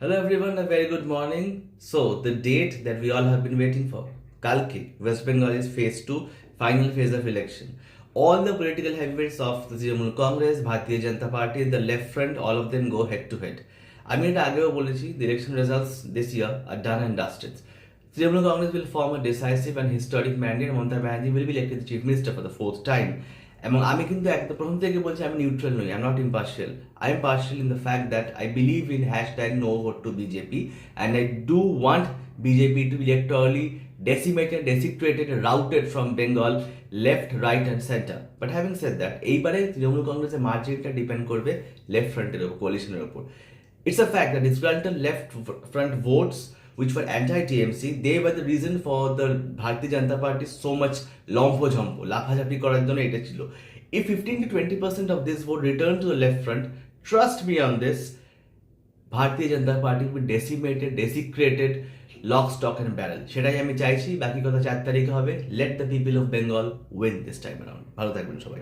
Hello everyone, a very good morning. So, the date that we all have been waiting for, Kalki, West Bengal is phase 2, final phase of election. All the political heavyweights of the Trinamool Congress, Bharatiya Janata Party, the left front, all of them go head to head. আমি এটা আগেও বলেছি, the election results this year are done and dusted. Trinamool Congress will form a decisive and historic mandate. Mamata Banerjee will be elected the chief minister for the fourth time. এবং আমি কিন্তু একদম প্রথম থেকে বলছি আমি নিউট্রাল নই, I am not impartial, I am partial in the fact that I believe in hashtag no vote to BJP and I do want BJP to be electorally decimated, desecrated, routed from Bengal, left, right and center. But having said that, এইবারে তৃণমূল কংগ্রেসের মার্জিনটা depend করবে left ফ্রন্টের উপর, কোয়ালিশনের উপর. It's a fact that disgruntled left front votes which were anti-TMC, they were the reason for the Bharatiya Janata Party so much লম্ফঝম্প লাফাঝাপি করার জন্য এটা ছিল. If 15 to 20% of this vote return to the left front, trust me on this, Bharatiya Janata Party will be decimated, desecrated, lock, stock and barrel. সেটাই আমি চাইছি. বাকি কথা 4 তারিখে হবে. Let the people of Bengal win this time around. ভালো থাকবেন সবাই.